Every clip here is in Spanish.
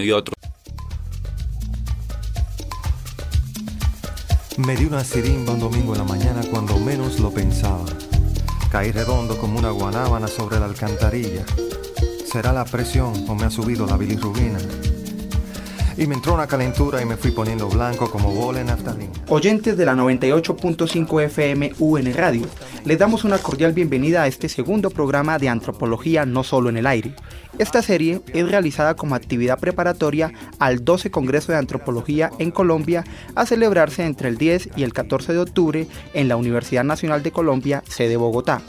y otros. Me di una sirimba un domingo en la mañana cuando menos lo pensaba. Caí redondo como una guanábana sobre la alcantarilla. ¿Será la presión o me ha subido la bilirrubina? Y me entró una calentura y me fui poniendo blanco como bola en naftalina. Oyentes de la 98.5 FM UN Radio, les damos una cordial bienvenida a este segundo programa de Antropología No Solo en el Aire. Esta serie es realizada como actividad preparatoria al 12 Congreso de Antropología en Colombia, a celebrarse entre el 10 y el 14 de octubre en la Universidad Nacional de Colombia, sede Bogotá.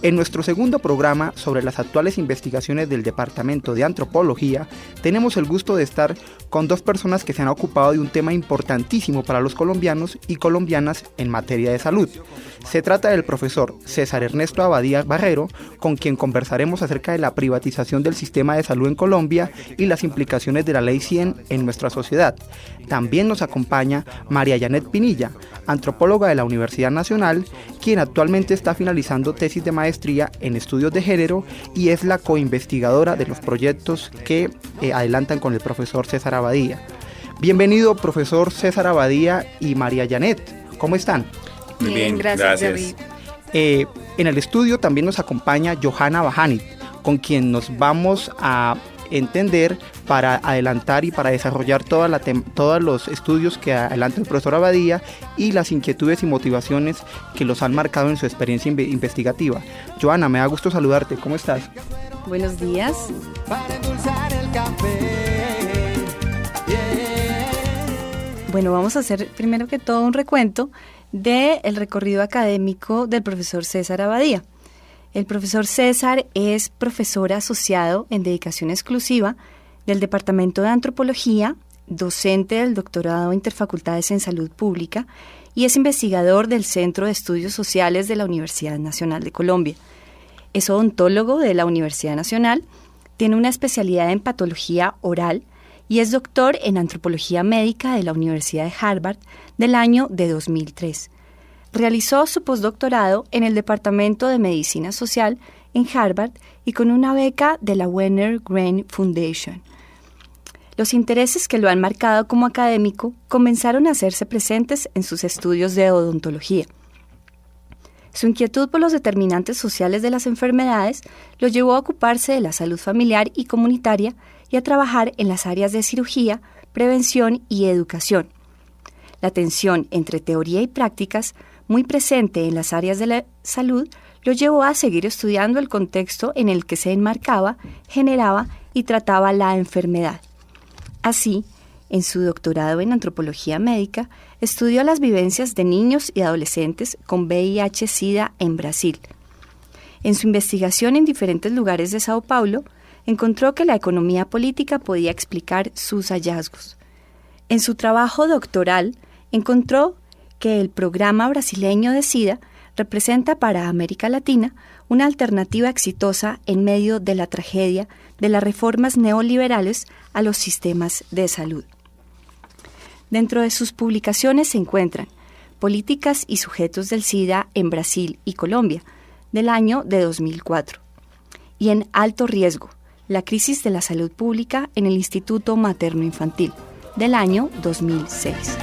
En nuestro segundo programa sobre las actuales investigaciones del Departamento de Antropología, tenemos el gusto de estar con dos personas que se han ocupado de un tema importantísimo para los colombianos y colombianas en materia de salud. Se trata del profesor César Ernesto Abadía Barrero, con quien conversaremos acerca de la privatización del sistema de salud en Colombia y las implicaciones de la Ley 100 en nuestra sociedad. También nos acompaña María Janet Pinilla, antropóloga de la Universidad Nacional, quien actualmente está finalizando tesis de maestría en estudios de género y es la coinvestigadora de los proyectos que adelantan con el profesor César Abadía. Bienvenido, profesor César Abadía y María Janet. ¿Cómo están? Muy bien, gracias. David. En el estudio también nos acompaña Johanna Bajanit, con quien nos vamos a entender para adelantar y para desarrollar todos los estudios que adelanta el profesor Abadía y las inquietudes y motivaciones que los han marcado en su experiencia investigativa. Johanna, me da gusto saludarte. ¿Cómo estás? Buenos días. Para endulzar el café. Bueno, vamos a hacer primero que todo un recuento del recorrido académico del profesor César Abadía. El profesor César es profesor asociado en dedicación exclusiva del Departamento de Antropología, docente del doctorado Interfacultades en Salud Pública y es investigador del Centro de Estudios Sociales de la Universidad Nacional de Colombia. Es odontólogo de la Universidad Nacional, tiene una especialidad en patología oral y es doctor en antropología médica de la Universidad de Harvard del año de 2003. Realizó su postdoctorado en el Departamento de Medicina Social en Harvard y con una beca de la Wenner Gren Foundation. Los intereses que lo han marcado como académico comenzaron a hacerse presentes en sus estudios de odontología. Su inquietud por los determinantes sociales de las enfermedades lo llevó a ocuparse de la salud familiar y comunitaria y a trabajar en las áreas de cirugía, prevención y educación. La tensión entre teoría y prácticas, muy presente en las áreas de la salud, lo llevó a seguir estudiando el contexto en el que se enmarcaba, generaba y trataba la enfermedad. Así, en su doctorado en antropología médica, estudió las vivencias de niños y adolescentes con VIH-Sida en Brasil. En su investigación en diferentes lugares de Sao Paulo, encontró que la economía política podía explicar sus hallazgos. En su trabajo doctoral, encontró que el programa brasileño de SIDA representa para América Latina una alternativa exitosa en medio de la tragedia de las reformas neoliberales a los sistemas de salud. Dentro de sus publicaciones se encuentran Políticas y sujetos del SIDA en Brasil y Colombia, del año de 2004, y En alto riesgo, la crisis de la salud pública en el Instituto Materno Infantil, del año 2006.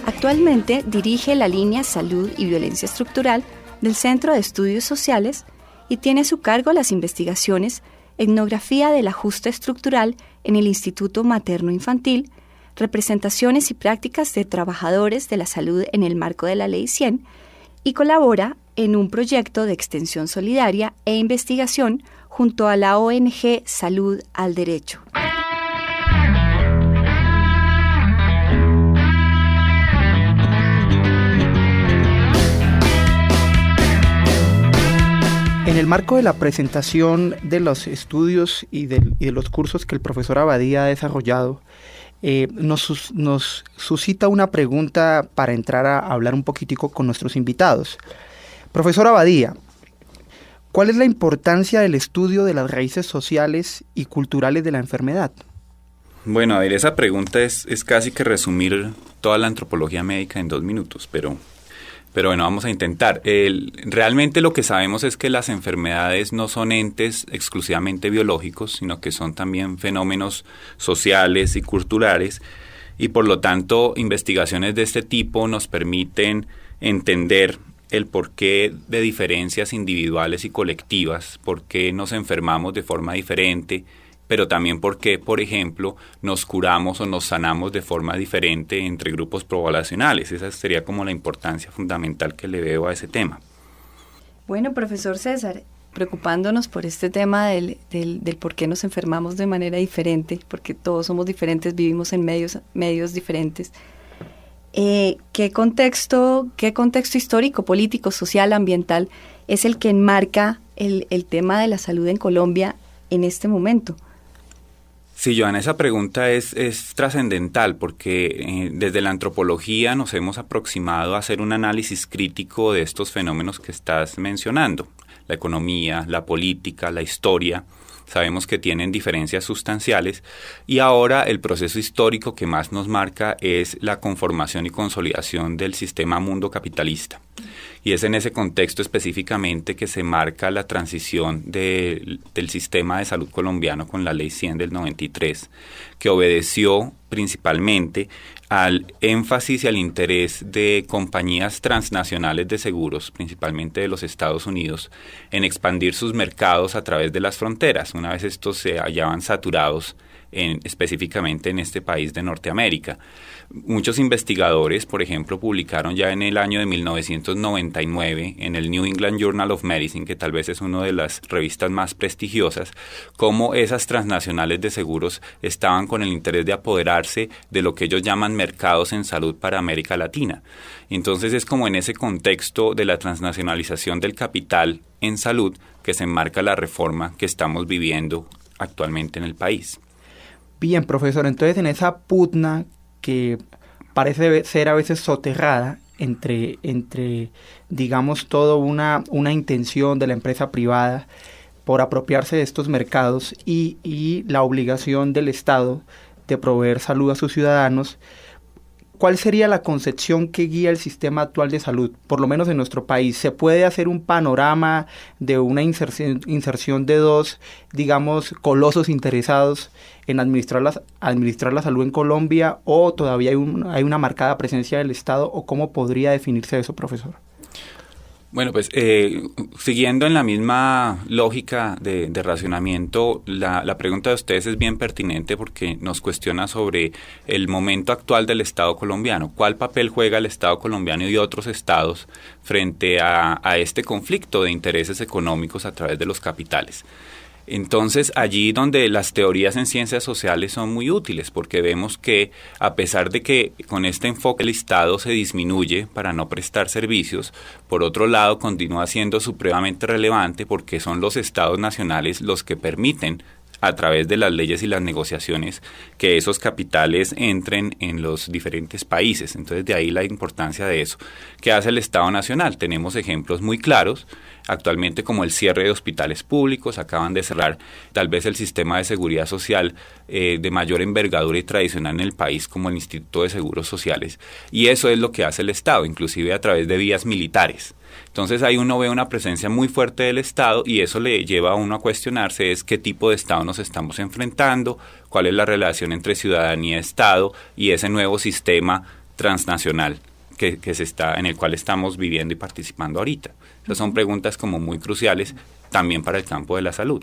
Actualmente dirige la línea Salud y Violencia Estructural del Centro de Estudios Sociales y tiene a su cargo las investigaciones Etnografía del ajuste estructural en el Instituto Materno Infantil, representaciones y prácticas de trabajadores de la salud en el marco de la Ley 100 y colabora en un proyecto de extensión solidaria e investigación junto a la ONG Salud al Derecho. En el marco de la presentación de los estudios y de los cursos que el profesor Abadía ha desarrollado, nos suscita una pregunta para entrar a hablar un poquitico con nuestros invitados. Profesor Abadía, ¿cuál es la importancia del estudio de las raíces sociales y culturales de la enfermedad? Bueno, a ver, esa pregunta es casi que resumir toda la antropología médica en 2 minutos, pero Pero bueno, vamos a intentar. Realmente lo que sabemos es que las enfermedades no son entes exclusivamente biológicos, sino que son también fenómenos sociales y culturales, y por lo tanto investigaciones de este tipo nos permiten entender el porqué de diferencias individuales y colectivas, por qué nos enfermamos de forma diferente, pero también por qué, por ejemplo, nos curamos o nos sanamos de forma diferente entre grupos poblacionales. Esa sería como la importancia fundamental que le veo a ese tema. Bueno, profesor César, preocupándonos por este tema del por qué nos enfermamos de manera diferente, porque todos somos diferentes, vivimos en medios diferentes. ¿Qué contexto histórico, político, social, ambiental es el que enmarca el tema de la salud en Colombia en este momento? Sí, Joana, esa pregunta es trascendental porque desde la antropología nos hemos aproximado a hacer un análisis crítico de estos fenómenos que estás mencionando. La economía, la política, la historia, sabemos que tienen diferencias sustanciales y ahora el proceso histórico que más nos marca es la conformación y consolidación del sistema mundo capitalista. Y es en ese contexto específicamente que se marca la transición del sistema de salud colombiano con la Ley 100 del 93, que obedeció principalmente al énfasis y al interés de compañías transnacionales de seguros, principalmente de los Estados Unidos, en expandir sus mercados a través de las fronteras, una vez estos se hallaban saturados específicamente en este país de Norteamérica. Muchos investigadores, por ejemplo, publicaron ya en el año de 1999 en el New England Journal of Medicine, que tal vez es una de las revistas más prestigiosas, cómo esas transnacionales de seguros estaban con el interés de apoderarse de lo que ellos llaman mercados en salud para América Latina. Entonces es como en ese contexto de la transnacionalización del capital en salud que se enmarca la reforma que estamos viviendo actualmente en el país. Bien, profesor, entonces en esa pugna que parece ser a veces soterrada entre digamos, toda una intención de la empresa privada por apropiarse de estos mercados y la obligación del Estado de proveer salud a sus ciudadanos, ¿cuál sería la concepción que guía el sistema actual de salud? Por lo menos en nuestro país, ¿se puede hacer un panorama de una inserción de dos, digamos, colosos interesados en administrar la salud en Colombia, o todavía hay una marcada presencia del Estado, o cómo podría definirse eso, profesor? Bueno, pues siguiendo en la misma lógica de racionamiento, la pregunta de ustedes es bien pertinente porque nos cuestiona sobre el momento actual del Estado colombiano. ¿Cuál papel juega el Estado colombiano y otros estados frente a este conflicto de intereses económicos a través de los capitales? Entonces, allí donde las teorías en ciencias sociales son muy útiles, porque vemos que a pesar de que con este enfoque el Estado se disminuye para no prestar servicios, por otro lado continúa siendo supremamente relevante porque son los estados nacionales los que permiten a través de las leyes y las negociaciones que esos capitales entren en los diferentes países. Entonces, de ahí la importancia de eso. ¿Qué hace el Estado Nacional? Tenemos ejemplos muy claros actualmente como el cierre de hospitales públicos. Acaban de cerrar tal vez el sistema de seguridad social de mayor envergadura y tradicional en el país, como el Instituto de Seguros Sociales. Y eso es lo que hace el Estado, inclusive a través de vías militares. Entonces ahí uno ve una presencia muy fuerte del Estado y eso le lleva a uno a cuestionarse es qué tipo de Estado nos estamos enfrentando, cuál es la relación entre ciudadanía y Estado y ese nuevo sistema transnacional en el cual estamos viviendo y participando ahorita. Esas son preguntas como muy cruciales también para el campo de la salud.